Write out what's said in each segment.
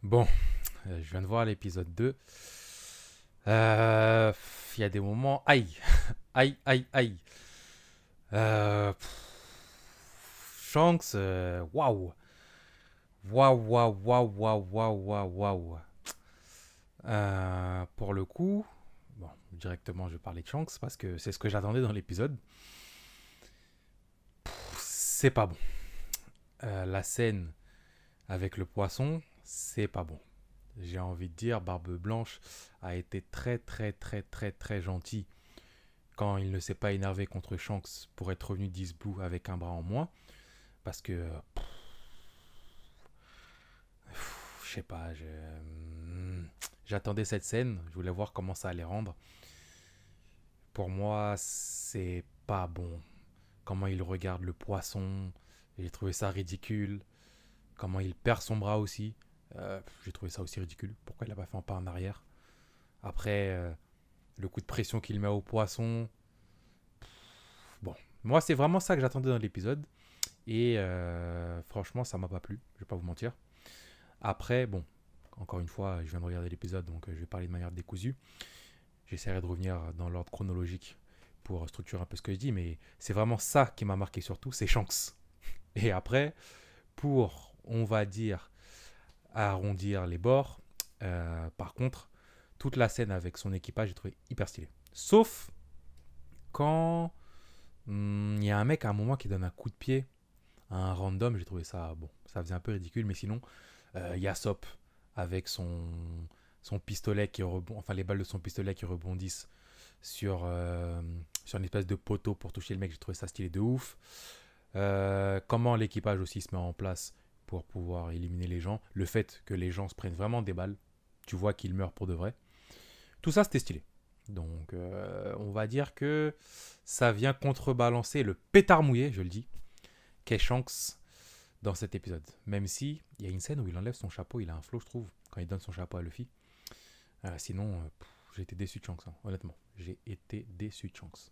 Bon, je viens de voir l'épisode 2. Il y a des moments. Aïe, aïe, aïe, aïe. Shanks, waouh. Waouh, waouh, waouh, waouh, waouh, waouh, waouh. Pour le coup, bon, directement je vais parler de Shanks parce que c'est ce que j'attendais dans l'épisode. C'est pas bon. La scène avec le poisson, c'est pas bon. J'ai envie de dire, Barbe Blanche a été très, très, très, très, très gentil quand il ne s'est pas énervé contre Shanks pour être revenu d'East avec un bras en moins. Parce que, je sais pas, j'attendais cette scène, je voulais voir comment ça allait rendre. Pour moi, c'est pas bon. Comment il regarde le poisson, j'ai trouvé ça ridicule. Comment il perd son bras aussi, j'ai trouvé ça aussi ridicule. Pourquoi il a pas fait un pas en arrière? Après, le coup de pression qu'il met au poisson. Bon, moi, c'est vraiment ça que j'attendais dans l'épisode. Et franchement, ça m'a pas plu, je vais pas vous mentir. Après, bon, encore une fois, je viens de regarder l'épisode, donc je vais parler de manière décousue. J'essaierai de revenir dans l'ordre chronologique pour structurer un peu ce que je dis, mais c'est vraiment ça qui m'a marqué surtout, c'est Shanks. Et après, pour, on va dire, arrondir les bords, par contre, toute la scène avec son équipage, j'ai trouvé hyper stylé. Sauf quand il y a un mec à un moment qui donne un coup de pied à un random, j'ai trouvé ça, bon, ça faisait un peu ridicule, mais sinon, Yasop avec son pistolet qui rebondit, enfin les balles de son pistolet qui rebondissent sur une espèce de poteau pour toucher le mec, j'ai trouvé ça stylé de ouf. Comment l'équipage aussi se met en place pour pouvoir éliminer les gens, le fait que les gens se prennent vraiment des balles, tu vois qu'ils meurent pour de vrai. Tout ça c'était stylé. Donc on va dire que ça vient contrebalancer le pétard mouillé, je le dis, qu'est Shanks dans cet épisode. Même si il y a une scène où il enlève son chapeau, il a un flow, je trouve, quand il donne son chapeau à Luffy. Sinon, j'ai été déçu de Shanks, hein, honnêtement. J'ai été déçu de Shanks.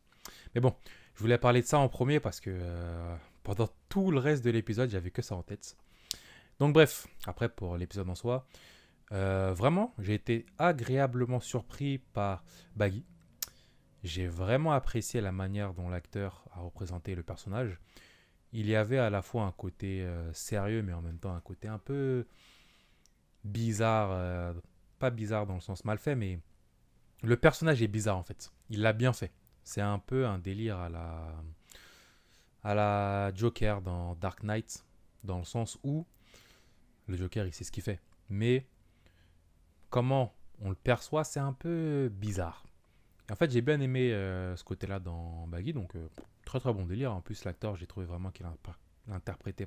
Mais bon, je voulais parler de ça en premier parce que pendant tout le reste de l'épisode, j'avais que ça en tête. Donc bref, après pour l'épisode en soi, vraiment, j'ai été agréablement surpris par Baggy. J'ai vraiment apprécié la manière dont l'acteur a représenté le personnage. Il y avait à la fois un côté sérieux, mais en même temps un côté un peu bizarre. Pas bizarre dans le sens mal fait, mais le personnage est bizarre en fait. Il l'a bien fait. C'est un peu un délire à la Joker dans Dark Knight, dans le sens où le Joker il sait ce qu'il fait. Mais comment on le perçoit, c'est un peu bizarre. Et en fait, j'ai bien aimé ce côté-là dans Baggy, donc très très bon délire. En plus, l'acteur, j'ai trouvé vraiment qu'il a interprété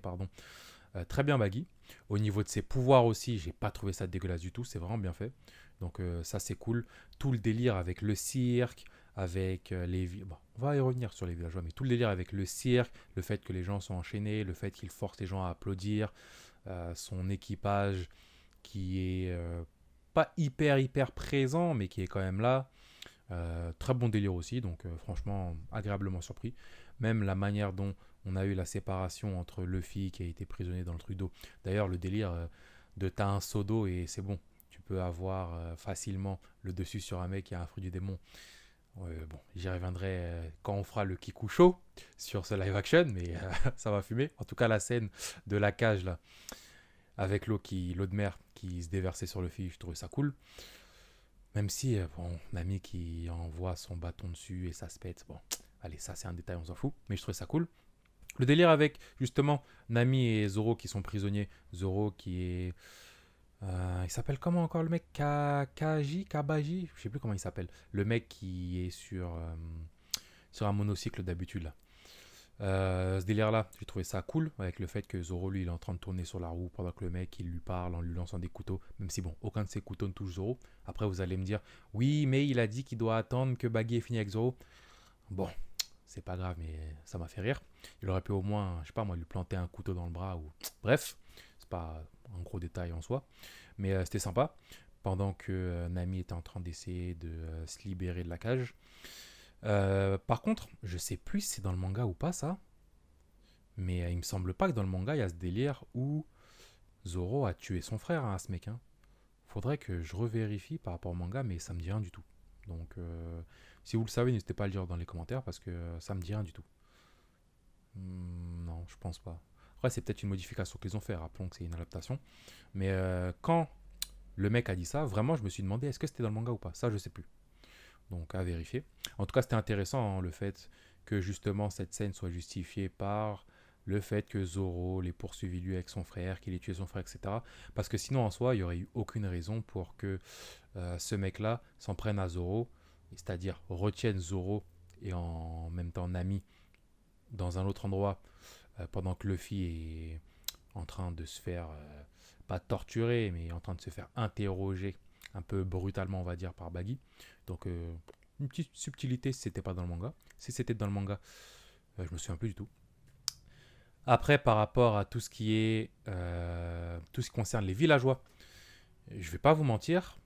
très bien Baggy. Au niveau de ses pouvoirs aussi, j'ai pas trouvé ça dégueulasse du tout, c'est vraiment bien fait. Donc ça c'est cool. Tout le délire avec le cirque, avec bon, on va y revenir sur les villageois, mais tout le délire avec le cirque, le fait que les gens sont enchaînés, le fait qu'il force les gens à applaudir, son équipage qui est pas hyper hyper présent, mais qui est quand même là. Très bon délire aussi, donc franchement agréablement surpris. Même la manière dont on a eu la séparation entre Luffy qui a été prisonnier dans le truc d'eau. D'ailleurs, le délire de t'as un seau d'eau et c'est bon. Tu peux avoir facilement le dessus sur un mec qui a un fruit du démon. Bon, j'y reviendrai quand on fera le Kikusho sur ce live action, mais ça va fumer. En tout cas, la scène de la cage là, avec l'eau de mer qui se déversait sur Luffy, je trouvais ça cool. Même si, bon, Nami qui envoie son bâton dessus et ça se pète, bon, allez, ça c'est un détail, on s'en fout, mais je trouvais ça cool. Le délire avec, justement, Nami et Zoro qui sont prisonniers. Zoro qui est... il s'appelle comment encore le mec Kabaji, je sais plus comment il s'appelle. Le mec qui est sur un monocycle d'habitude, là. Ce délire-là, j'ai trouvé ça cool, avec le fait que Zoro, lui, il est en train de tourner sur la roue pendant que le mec, il lui parle en lui lançant des couteaux, même si, bon, aucun de ses couteaux ne touche Zoro. Après, vous allez me dire, oui, mais il a dit qu'il doit attendre que Baggy ait fini avec Zoro. Bon, c'est pas grave, mais ça m'a fait rire. Il aurait pu au moins, je sais pas moi, lui planter un couteau dans le bras ou... Bref, c'est pas un gros détail en soi, mais c'était sympa. Pendant que Nami était en train d'essayer de se libérer de la cage. Par contre, je sais plus si c'est dans le manga ou pas ça, mais il me semble pas que dans le manga il y a ce délire où Zoro a tué son frère, hein, à ce mec. Hein. Faudrait que je revérifie par rapport au manga, mais ça me dit rien du tout. Donc, si vous le savez, n'hésitez pas à le dire dans les commentaires parce que ça me dit rien du tout. Non, je pense pas. Après, c'est peut-être une modification qu'ils ont fait. Rappelons que c'est une adaptation. Mais quand le mec a dit ça, vraiment, je me suis demandé est-ce que c'était dans le manga ou pas. Ça, je sais plus. Donc, à vérifier. En tout cas, c'était intéressant, hein, le fait que justement cette scène soit justifiée par le fait que Zoro l'ait poursuivi lui avec son frère, qu'il ait tué son frère, etc. Parce que sinon, en soi, il n'y aurait eu aucune raison pour que ce mec-là s'en prenne à Zoro, c'est-à-dire retienne Zoro et en même temps Nami dans un autre endroit pendant que Luffy est en train de se faire, pas torturer, mais en train de se faire interroger un peu brutalement, on va dire, par Baggy. Donc, une petite subtilité si c'était pas dans le manga. Si c'était dans le manga, je me souviens plus du tout. Après, par rapport à tout ce qui est, tout ce qui concerne les villageois, je vais pas vous mentir,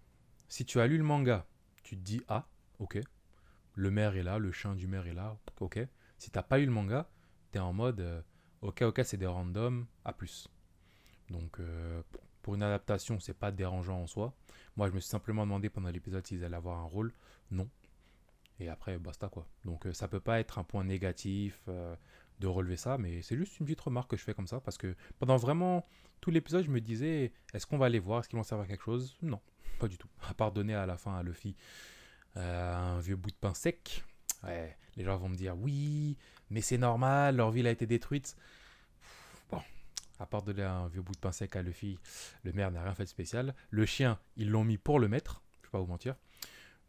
si tu as lu le manga, tu te dis ah, ok, le maire est là, le chien du maire est là, ok. Si t'as pas lu le manga, t'es en mode ok, ok, c'est des randoms, à plus. Donc, pour une adaptation, c'est pas dérangeant en soi. Moi, je me suis simplement demandé pendant l'épisode s'ils allaient avoir un rôle. Non. Et après, basta quoi. Donc, ça peut pas être un point négatif de relever ça, mais c'est juste une petite remarque que je fais comme ça parce que pendant vraiment tout l'épisode, je me disais est-ce qu'on va aller voir, est-ce qu'ils vont servir à quelque chose? Non, pas du tout. À part donner à la fin à Luffy un vieux bout de pain sec. Ouais, les gens vont me dire oui, mais c'est normal, leur ville a été détruite. Bon, à part donner un vieux bout de pain sec à Luffy, le maire n'a rien fait de spécial. Le chien, ils l'ont mis pour le mettre, je vais pas vous mentir.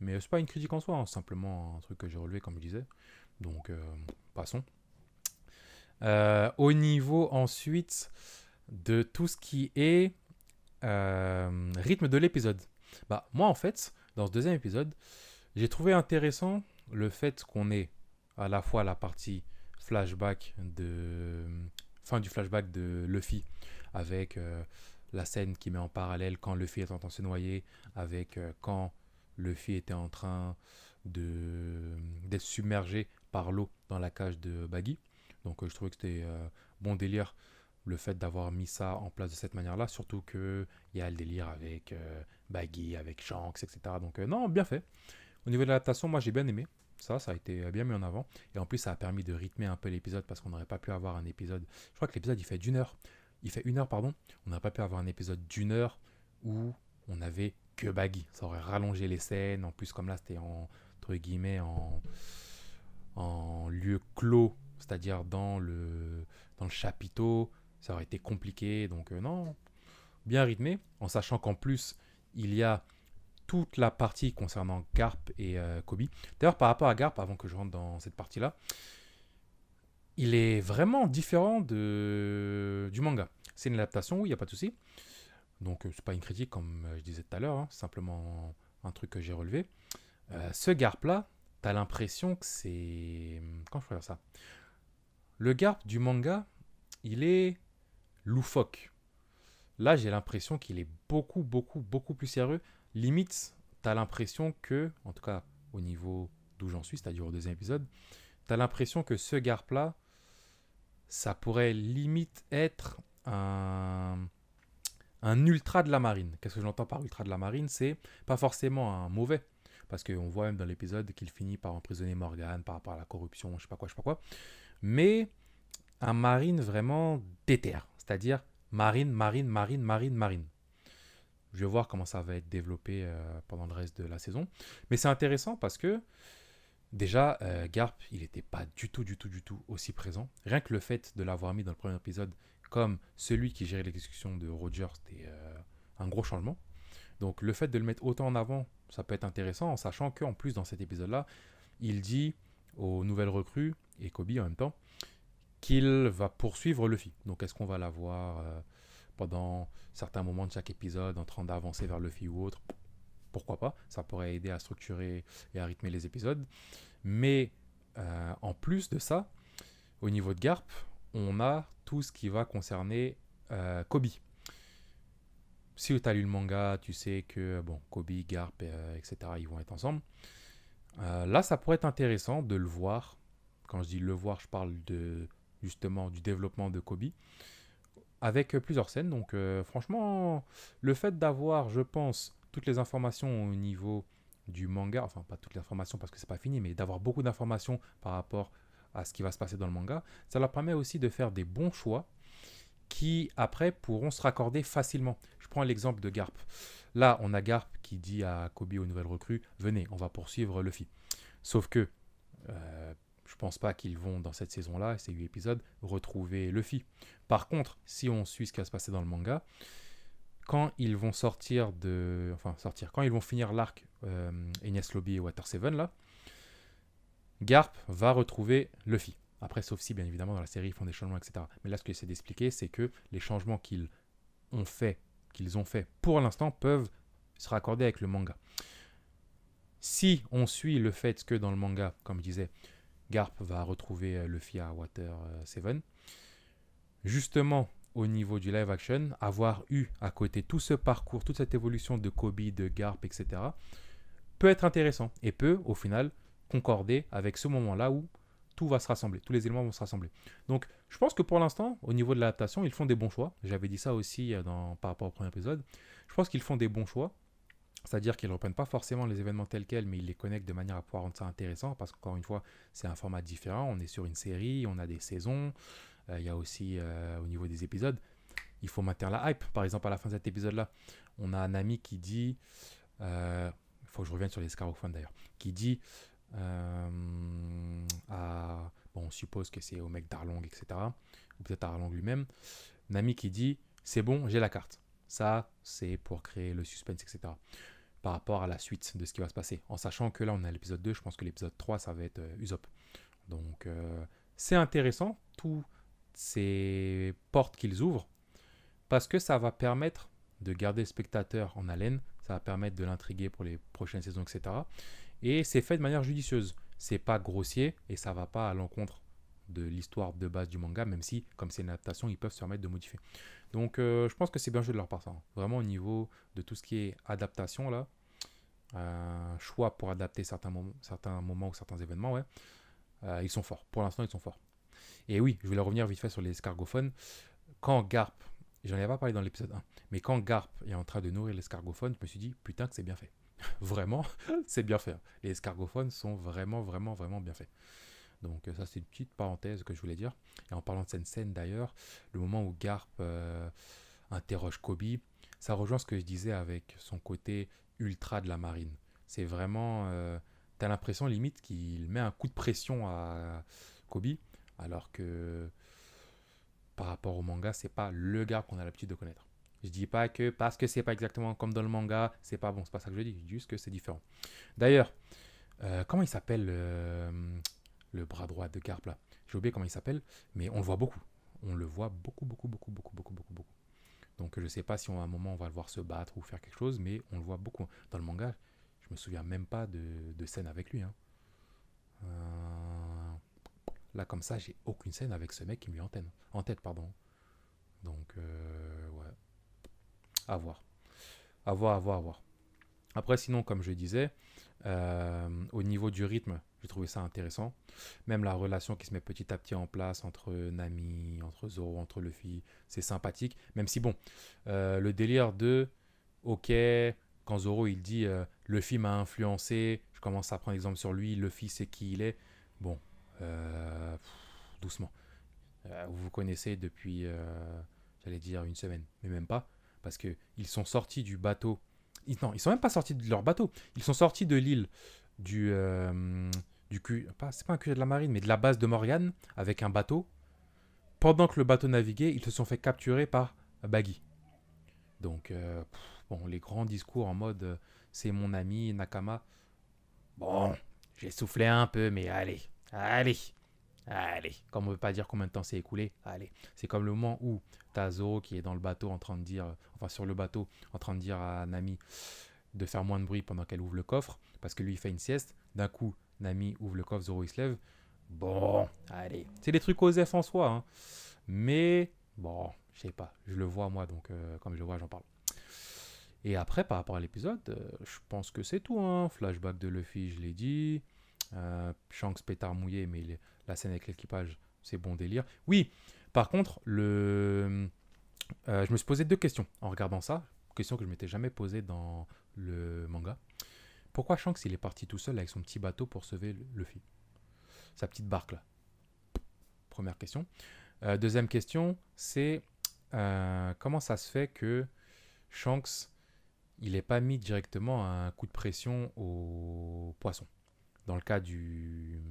Mais c'est pas une critique en soi, hein, simplement un truc que j'ai relevé comme je disais. Donc, passons. Au niveau ensuite de tout ce qui est rythme de l'épisode. Bah, moi en fait, dans ce deuxième épisode, j'ai trouvé intéressant le fait qu'on ait à la fois la partie flashback de fin du flashback de Luffy avec la scène qui met en parallèle quand Luffy est en train de se noyer avec quand Luffy était en train d'être submergé par l'eau dans la cage de Baggy. Donc je trouvais que c'était bon délire le fait d'avoir mis ça en place de cette manière-là, surtout qu'il y a le délire avec Baggy, avec Shanks, etc. Donc non, bien fait. Au niveau de l'adaptation, moi j'ai bien aimé. Ça a été bien mis en avant. Et en plus, ça a permis de rythmer un peu l'épisode parce qu'on n'aurait pas pu avoir un épisode. Je crois que l'épisode il fait d'une heure. Il fait une heure, pardon. On n'aurait pas pu avoir un épisode d'une heure où on avait que Baggy. Ça aurait rallongé les scènes. En plus, comme là, c'était entre guillemets en lieu clos, c'est-à-dire dans le chapiteau. Ça aurait été compliqué. Donc, non, bien rythmé. En sachant qu'en plus, il y a toute la partie concernant Garp et Kobe. D'ailleurs, par rapport à Garp, avant que je rentre dans cette partie-là, il est vraiment différent du manga. C'est une adaptation, oui, il n'y a pas de souci. Donc, c'est pas une critique, comme je disais tout à l'heure, hein, c'est simplement un truc que j'ai relevé. Ce Garp-là, t'as l'impression que c'est... Comment je peux dire ça? Le Garp du manga, il est loufoque. Là, j'ai l'impression qu'il est beaucoup, beaucoup, beaucoup plus sérieux. Limite, t'as l'impression que, en tout cas au niveau d'où j'en suis, c'est-à-dire au deuxième épisode, t'as l'impression que ce Garp-là, ça pourrait limite être un ultra de la marine. Qu'est-ce que j'entends par ultra de la marine? C'est pas forcément un mauvais. Parce qu'on voit même dans l'épisode qu'il finit par emprisonner Morgan par rapport à la corruption, je sais pas quoi, je sais pas quoi. Mais un marine vraiment déter. C'est-à-dire marine, marine, marine, marine, marine. Je vais voir comment ça va être développé pendant le reste de la saison. Mais c'est intéressant parce que déjà, Garp, il n'était pas du tout, du tout, du tout aussi présent. Rien que le fait de l'avoir mis dans le premier épisode comme celui qui gérait l'exécution de Roger, c'était un gros changement. Donc le fait de le mettre autant en avant, ça peut être intéressant en sachant qu'en plus dans cet épisode-là, il dit aux nouvelles recrues, et Kobe en même temps, qu'il va poursuivre Luffy. Donc est-ce qu'on va l'avoir pendant certains moments de chaque épisode en train d'avancer vers Luffy ou autre? Pourquoi pas? Ça pourrait aider à structurer et à rythmer les épisodes. Mais en plus de ça, au niveau de Garp, on a tout ce qui va concerner Kobe. Si tu as lu le manga, tu sais que bon, Kobe, Garp, etc., ils vont être ensemble. Là, ça pourrait être intéressant de le voir. Quand je dis le voir, je parle justement du développement de Kobe. avec plusieurs scènes. Donc franchement, le fait d'avoir, je pense, toutes les informations au niveau du manga, enfin pas toutes les informations parce que c'est pas fini, mais d'avoir beaucoup d'informations par rapport à ce qui va se passer dans le manga, ça leur permet aussi de faire des bons choix qui après pourront se raccorder facilement. Je prends l'exemple de Garp. Là, on a Garp qui dit à Kobe, aux nouvelles recrues, venez, on va poursuivre Luffy. Sauf que je pense pas qu'ils vont dans cette saison-là, ces 8 épisodes, retrouver Luffy. Par contre, si on suit ce qui va se passer dans le manga, quand ils vont quand ils vont finir l'arc Enies Lobby et Water 7 là, Garp va retrouver Luffy. Après, sauf si, bien évidemment, dans la série, ils font des changements, etc. Mais là, ce que j'essaie d'expliquer, c'est que les changements qu'ils ont fait pour l'instant, peuvent se raccorder avec le manga. Si on suit le fait que dans le manga, comme je disais, Garp va retrouver Luffy à Water 7, justement, au niveau du live action, avoir eu à côté tout ce parcours, toute cette évolution de Kobe, de Garp, etc., peut être intéressant et peut, au final, concorder avec ce moment-là où tout va se rassembler, tous les éléments vont se rassembler. Donc, je pense que pour l'instant, au niveau de l'adaptation, ils font des bons choix. J'avais dit ça aussi par rapport au premier épisode. Je pense qu'ils font des bons choix, c'est-à-dire qu'ils ne reprennent pas forcément les événements tels quels, mais ils les connectent de manière à pouvoir rendre ça intéressant, parce qu'encore une fois, c'est un format différent. On est sur une série, on a des saisons, il y a aussi au niveau des épisodes, il faut maintenir la hype. Par exemple, à la fin de cet épisode-là, on a un ami qui dit, il faut que je revienne sur les Scarofans d'ailleurs, qui dit bon, on suppose que c'est au mec d'Arlong, etc., ou peut-être Arlong lui-même, un ami qui dit, c'est bon, j'ai la carte. Ça, c'est pour créer le suspense, etc., par rapport à la suite de ce qui va se passer. En sachant que là, on est à l'épisode 2, je pense que l'épisode 3, ça va être Usopp. Donc, c'est intéressant, toutes ces portes qu'ils ouvrent, parce que ça va permettre de garder le spectateur en haleine, ça va permettre de l'intriguer pour les prochaines saisons, etc. Et c'est fait de manière judicieuse. C'est pas grossier et ça va pas à l'encontre de l'histoire de base du manga, même si, comme c'est une adaptation, ils peuvent se permettre de modifier. Donc, je pense que c'est bien joué de leur part, ça. Vraiment, au niveau de tout ce qui est adaptation, là, choix pour adapter certains moments ou certains événements, ouais, ils sont forts. Pour l'instant, ils sont forts. Et oui, je voulais revenir vite fait sur les escargophones. Quand Garp, j'en avais pas parlé dans l'épisode 1, mais quand Garp est en train de nourrir l'escargophone, je me suis dit, putain que c'est bien fait. Vraiment, c'est bien fait. Les escargophones sont vraiment, vraiment, vraiment bien faits. Donc ça, c'est une petite parenthèse que je voulais dire. Et en parlant de cette scène d'ailleurs, le moment où Garp interroge Kobe, ça rejoint ce que je disais avec son côté ultra de la marine. C'est vraiment... t'as l'impression limite qu'il met un coup de pression à Kobe, alors que par rapport au manga, c'est pas le Garp qu'on a l'habitude de connaître. Je dis pas que parce que c'est pas exactement comme dans le manga, c'est pas bon, c'est pas ça que je dis, juste que c'est différent. D'ailleurs, comment il s'appelle le bras droit de Garp là? J'ai oublié comment il s'appelle, mais on le voit beaucoup. On le voit beaucoup, beaucoup, beaucoup, beaucoup, beaucoup, beaucoup, beaucoup. Donc je sais pas si à un moment on va le voir se battre ou faire quelque chose, mais on le voit beaucoup. Dans le manga, je me souviens même pas de scène avec lui. Hein. Là comme ça, j'ai aucune scène avec ce mec qui me vient en tête, pardon. Donc ouais, à voir. À voir, à voir, à voir. Après, sinon, comme je disais, au niveau du rythme, j'ai trouvé ça intéressant. Même la relation qui se met petit à petit en place entre Nami, entre Zoro, entre Luffy, c'est sympathique. Même si, bon, le délire de, ok, quand Zoro il dit Luffy m'a influencé, je commence à prendre exemple sur lui, Luffy c'est qui il est. Bon, doucement. Vous vous connaissez depuis, j'allais dire, une semaine, mais même pas, parce qu'ils sont sortis du bateau. Non, ils sont même pas sortis de leur bateau. Ils sont sortis de l'île c'est pas un QG de la marine, mais de la base de Morgan avec un bateau. Pendant que le bateau naviguait, ils se sont fait capturer par Baggy. Donc, bon, les grands discours en mode c'est mon ami Nakama. Bon, j'ai soufflé un peu, mais allez, comme on ne veut pas dire combien de temps s'est écoulé, allez. C'est comme le moment où t'as Zoro qui est dans le bateau en train de dire, enfin sur le bateau, en train de dire à Nami de faire moins de bruit pendant qu'elle ouvre le coffre, parce que lui il fait une sieste. D'un coup, Nami ouvre le coffre, Zoro il se lève. Bon, allez. C'est des trucs OSEF en soi, hein. Mais bon, je sais pas, je le vois moi, donc comme je le vois, j'en parle. Et après, par rapport à l'épisode, je pense que c'est tout, hein. Flashback de Luffy, je l'ai dit. Shanks pétard mouillé, mais la scène avec l'équipage, c'est bon délire. Oui, par contre, Je me suis posé deux questions en regardant ça. Question que je m'étais jamais posée dans le manga. Pourquoi Shanks il est parti tout seul avec son petit bateau pour sauver Luffy? Sa petite barque là. Première question. Deuxième question, c'est comment ça se fait que Shanks il n'est pas mis directement un coup de pression au poisson? Dans le cas du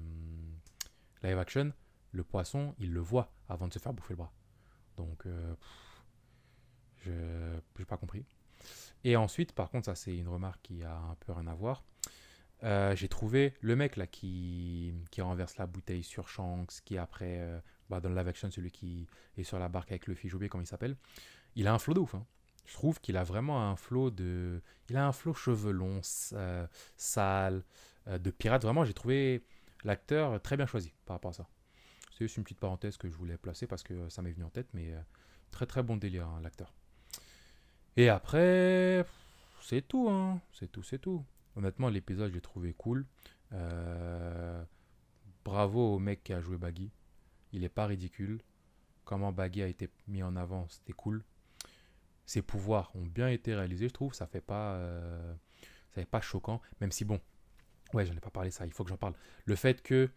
live action, le poisson il le voit avant de se faire bouffer le bras. Donc je n'ai pas compris. Et ensuite, par contre, ça c'est une remarque qui a un peu rien à voir. J'ai trouvé le mec là qui renverse la bouteille sur Shanks, qui après, dans le live action, celui qui est sur la barque avec Luffy, j'ai oublié comment il s'appelle. Il a un flow de ouf. Hein. Je trouve qu'il a vraiment un flow de. Il a un flow chevelon, sale, de pirate. Vraiment, j'ai trouvé l'acteur très bien choisi par rapport à ça. C'est juste une petite parenthèse que je voulais placer parce que ça m'est venu en tête, mais très très bon délire, hein, l'acteur. Et après, c'est tout, hein. C'est tout. Honnêtement, l'épisode, je l'ai trouvé cool. Euh, Bravo au mec qui a joué Baggy. Il est pas ridicule. Comment Baggy a été mis en avant, c'était cool. Ses pouvoirs ont bien été réalisés, je trouve. Ça fait pas choquant. Même si, bon, ouais, j'en ai pas parlé ça, il faut que j'en parle. Le fait que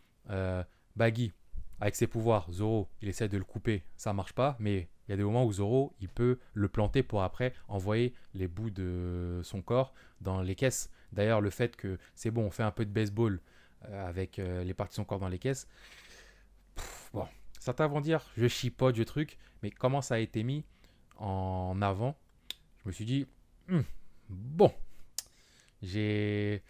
Baggy, avec ses pouvoirs, Zoro, il essaie de le couper, ça marche pas, mais il y a des moments où Zoro, il peut le planter pour après envoyer les bouts de son corps dans les caisses. D'ailleurs, le fait que c'est bon, on fait un peu de baseball avec les parties de son corps dans les caisses, bon, certains vont dire, je chipote, je truc, mais comment ça a été mis en avant, je me suis dit, bon, j'ai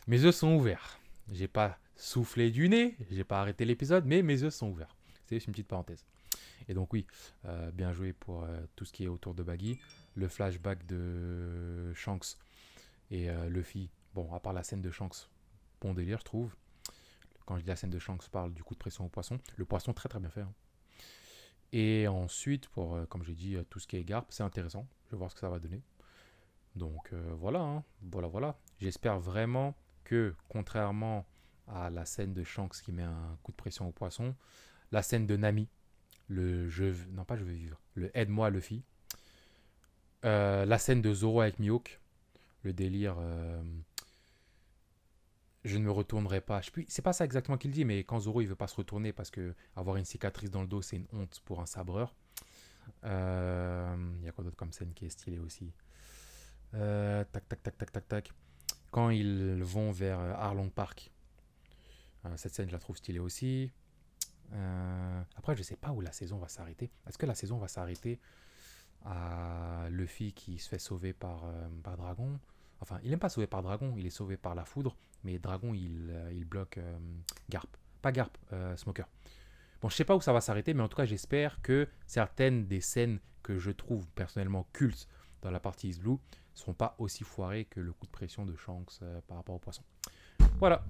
mes yeux sont ouverts. J'ai pas soufflé du nez, j'ai pas arrêté l'épisode, mais mes yeux sont ouverts. C'est juste une petite parenthèse. Et donc oui, bien joué pour tout ce qui est autour de Baggy. Le flashback de Shanks et Luffy. Bon, à part la scène de Shanks, bon délire, je trouve. Quand je dis la scène de Shanks, je parle du coup de pression au poisson. Le poisson, très très bien fait. Hein. Et ensuite, pour, comme j'ai dit, tout ce qui est Garp, c'est intéressant. Je vais voir ce que ça va donner. Donc voilà, hein. Voilà. J'espère vraiment que, contrairement à la scène de Shanks qui met un coup de pression au poisson, la scène de Nami, non pas je veux vivre, le aide-moi Luffy, la scène de Zoro avec Mihawk, le délire, je ne me retournerai pas. C'est pas ça exactement qu'il dit, mais quand Zoro il veut pas se retourner parce que avoir une cicatrice dans le dos c'est une honte pour un sabreur. Il y a quoi d'autre comme scène qui est stylée aussi? Tac. Quand ils vont vers Arlong Park, cette scène je la trouve stylée aussi. Après, je sais pas où la saison va s'arrêter. Est-ce que la saison va s'arrêter à Luffy qui se fait sauver par Dragon? Enfin, il n'est pas sauvé par Dragon, il est sauvé par la foudre, mais Dragon il bloque Garp. Pas Garp, Smoker. Bon, je sais pas où ça va s'arrêter, mais en tout cas, j'espère que certaines des scènes que je trouve personnellement cultes dans la partie East Blue seront pas aussi foirées que le coup de pression de Shanks par rapport au poisson. Voilà,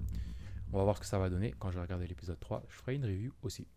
on va voir ce que ça va donner. Quand je vais regarder l'épisode 3, je ferai une review aussi.